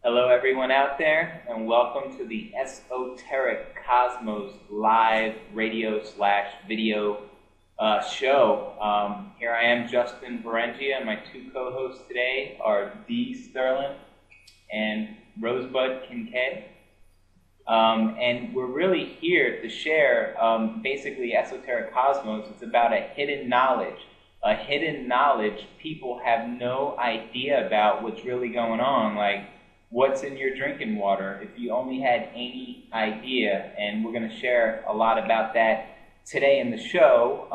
Hello everyone out there, and welcome to the Esoteric Cosmos live radio/video show. Here I am, Justin Berengia, and my two co-hosts today are Dee Sterling and Rosebud Kincaid. And we're really here to share basically Esoteric Cosmos. It's about a hidden knowledge people have no idea about what's really going on, like what's in your drinking water, if you only had any idea. And we're going to share a lot about that today in the show.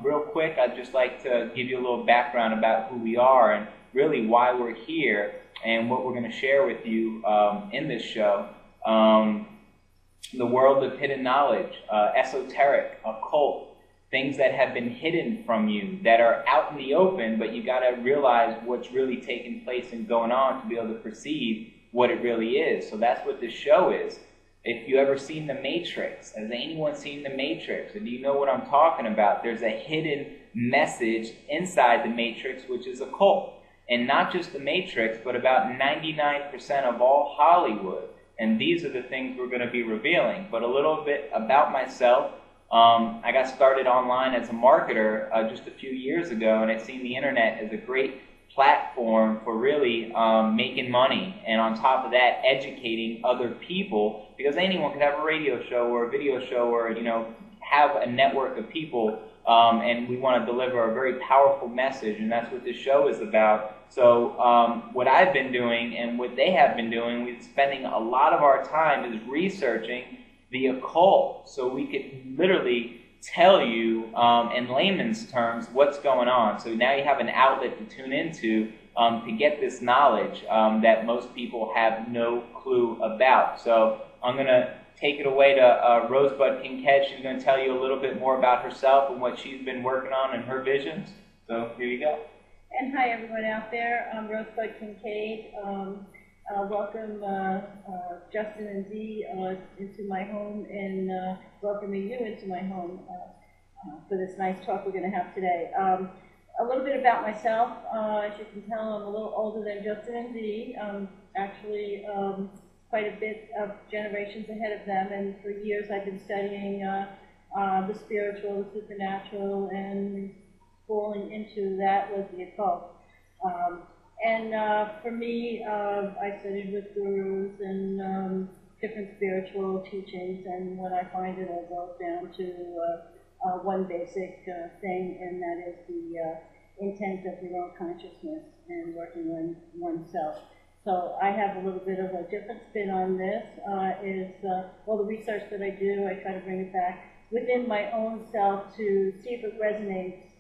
Real quick, I'd just like to give you a little background about who we are and really why we're here and what we're going to share with you in this show. The world of hidden knowledge, esoteric, occult, things that have been hidden from you, that are out in the open, but you got to realize what's really taking place and going on to be able to perceive what it really is. So that's what this show is. If you ever seen The Matrix, has anyone seen The Matrix? And do you know what I'm talking about? There's a hidden message inside The Matrix, which is occult. And not just The Matrix, but about 99% of all Hollywood. And these are the things we're going to be revealing. But a little bit about myself. I got started online as a marketer just a few years ago, and I've seen the internet as a great platform for really making money, and on top of that, educating other people, because anyone could have a radio show or a video show, or have a network of people, and we want to deliver a very powerful message, and that's what this show is about. So what I've been doing and what they have been doing, we're spending a lot of our time is researching the occult, so we could literally tell you in layman's terms what's going on. So now you have an outlet to tune into to get this knowledge that most people have no clue about. So I'm going to take it away to Rosebud Kincaid. She's going to tell you a little bit more about herself and what she's been working on and her visions. So here you go. And hi everyone out there. I'm Rosebud Kincaid. Welcome Justin and Dee into my home, and welcoming you into my home for this nice talk we're going to have today. A little bit about myself. As you can tell, I'm a little older than Justin and Dee. Actually, quite a bit of generations ahead of them, and for years I've been studying the spiritual, the supernatural, and falling into that was the occult. For me, I studied with gurus and different spiritual teachings, and what I find it all boils down to one basic thing, and that is the intent of your own consciousness and working on oneself. So I have a little bit of a different spin on this. All the research that I do, I try to bring it back within my own self to see if it resonates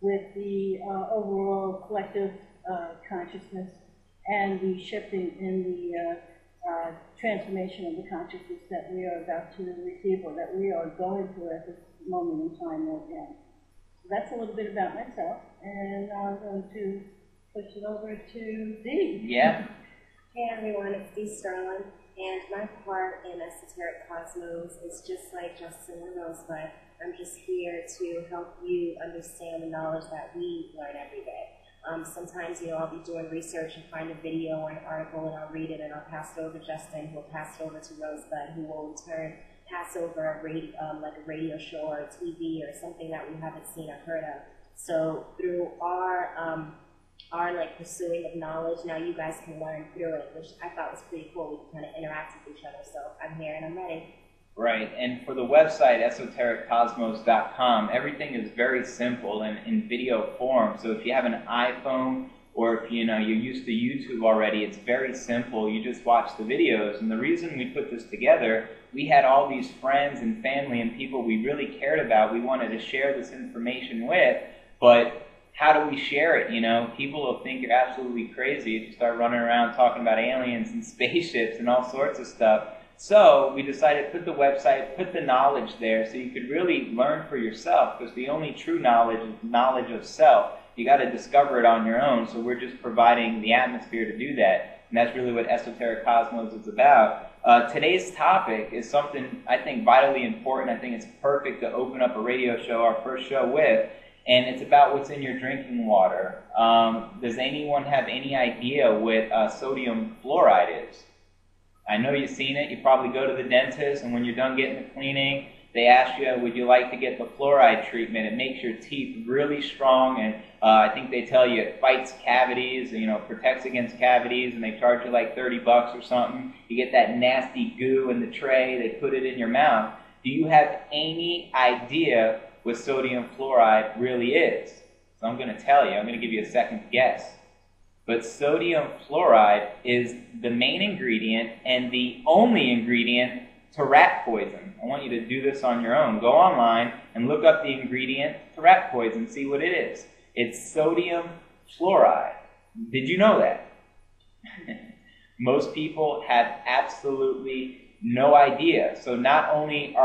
with the overall collective consciousness and the shifting in the transformation of the consciousness that we are about to receive, or that we are going through at this moment in time right now. So that's a little bit about myself, and I'm going to push it over to Dee. Yeah. Hey everyone, it's Dee Sterling, and my part in Esoteric Cosmos is just like Justin and Rosebud. I'm just here to help you understand the knowledge that we learn every day. Sometimes, I'll be doing research and find a video or an article, and I'll read it, and I'll pass it over to Justin, who will pass it over to Rosebud, who will in turn pass over like a radio show or a TV or something that we haven't seen or heard of. So through our like pursuing of knowledge, now you guys can learn through it, which I thought was pretty cool. We can kind of interact with each other. So I'm here and I'm ready. Right, and for the website, esotericcosmos.com, everything is very simple and in video form. So if you have an iPhone, or if you're used to YouTube already, it's very simple. You just watch the videos. And the reason we put this together, we had all these friends and family and people we really cared about, we wanted to share this information with, but how do we share it? People will think you're absolutely crazy if you start running around talking about aliens and spaceships and all sorts of stuff. So we decided to put the website, put the knowledge there, so you could really learn for yourself, because the only true knowledge is knowledge of self. You got to discover it on your own, so we're just providing the atmosphere to do that. And that's really what Esoteric Cosmos is about. Today's topic is something I think vitally important. I think it's perfect to open up a radio show, our first show with. and it's about what's in your drinking water. Does anyone have any idea what sodium fluoride is? I know you've seen it. You probably go to the dentist, and when you're done getting the cleaning, they ask you, would you like to get the fluoride treatment? It makes your teeth really strong, and I think they tell you it fights cavities, protects against cavities, and they charge you like $30 or something. You get that nasty goo in the tray. They put it in your mouth. Do you have any idea what sodium fluoride really is? So I'm going to tell you. I'm going to give you a second guess. But sodium fluoride is the main ingredient and the only ingredient to rat poison. I want you to do this on your own. Go online and look up the ingredient to rat poison, see what it is. It's sodium fluoride. Did you know that? Most people have absolutely no idea. So not only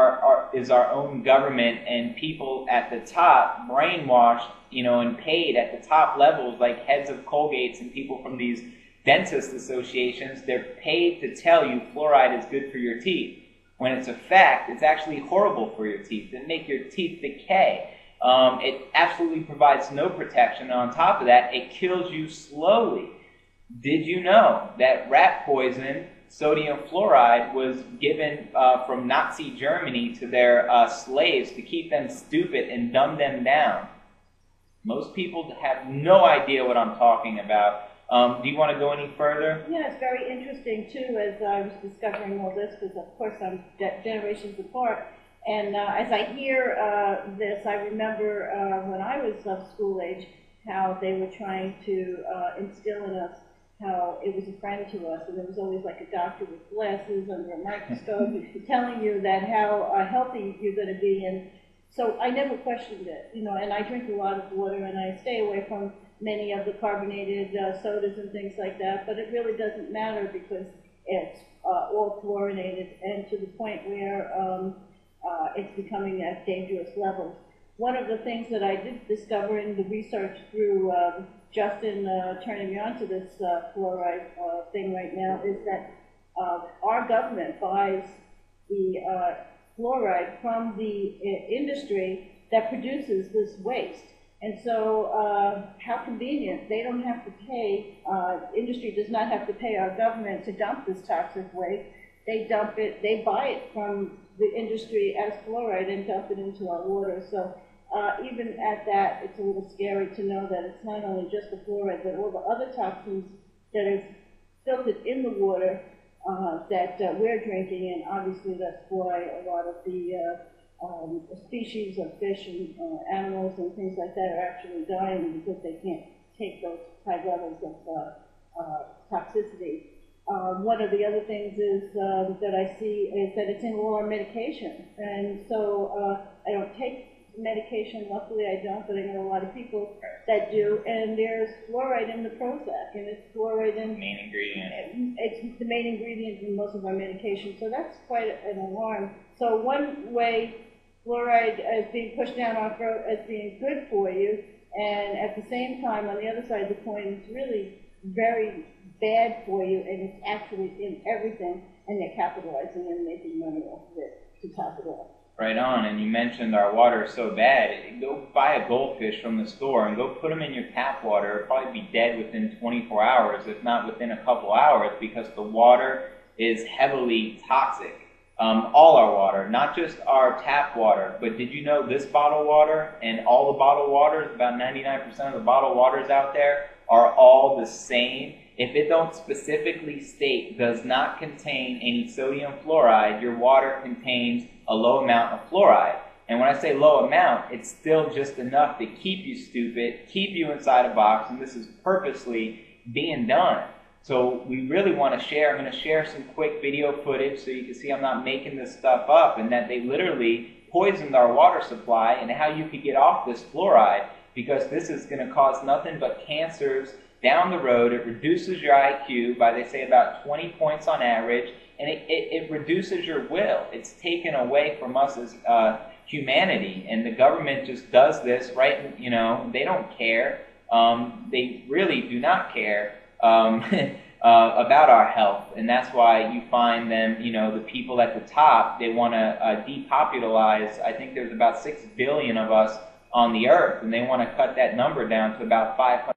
is our own government and people at the top brainwashed, and paid at the top levels, like heads of Colgates and people from these dentist associations, they're paid to tell you fluoride is good for your teeth. When it's a fact, it's actually horrible for your teeth. It makes your teeth decay. It absolutely provides no protection. On top of that, it kills you slowly. Did you know that rat poison, sodium fluoride, was given from Nazi Germany to their slaves to keep them stupid and dumb them down? Most people have no idea what I'm talking about. Do you want to go any further? Yeah, it's very interesting, too, as I was discovering all this, because, of course, I'm generations apart. And as I hear this, I remember when I was of school age, how they were trying to instill in us how it was a friend to us. And there was always like a doctor with glasses under a microscope telling you that how healthy you're going to be. And so I never questioned it, and I drink a lot of water, and I stay away from many of the carbonated sodas and things like that, but it really doesn't matter because it's all fluorinated, and to the point where it's becoming at dangerous levels. One of the things that I did discover in the research through Justin turning me on to this fluoride thing right now is that our government buys the fluoride from the industry that produces this waste. And so how convenient. They don't have to pay, industry does not have to pay our government to dump this toxic waste. They dump it, they buy it from the industry as fluoride and dump it into our water. So even at that, it's a little scary to know that it's not only just the fluoride, but all the other toxins that are filtered in the water that we're drinking, and obviously that's why a lot of the species of fish and animals and things like that are actually dying because they can't take those high levels of toxicity. One of the other things is that I see is that it's in all our medication, and so I don't take medication. Luckily, I don't, but I know a lot of people that do. And there's fluoride in the Prozac, and it's fluoride in main ingredient. It's the main ingredient in most of our medication, so that's quite an alarm. So one way fluoride is being pushed down our throat as being good for you, and at the same time, on the other side of the coin, it's really very bad for you, and it's actually in everything, and they're capitalizing and making money off of it to top it off. Right on, and you mentioned our water is so bad. Go buy a goldfish from the store and go put them in your tap water. It'll probably be dead within 24 hours, if not within a couple hours, because the water is heavily toxic. All our water, not just our tap water, but did you know this bottled water and all the bottled waters, about 99% of the bottled waters out there, are all the same? If it don't specifically state does not contain any sodium fluoride, your water contains a low amount of fluoride. And when I say low amount, it's still just enough to keep you stupid, keep you inside a box, and this is purposely being done. So we really want to share. I'm going to share some quick video footage so you can see I'm not making this stuff up, and that they literally poisoned our water supply, and how you could get off this fluoride, because this is going to cause nothing but cancers down the road. It reduces your IQ by, they say, about 20 points on average, and it reduces your will. It's taken away from us as humanity, and the government just does this, right? They don't care. They really do not care about our health, and that's why you find them, the people at the top, they want to depopularize. I think there's about 6 billion of us on the earth, and they want to cut that number down to about 500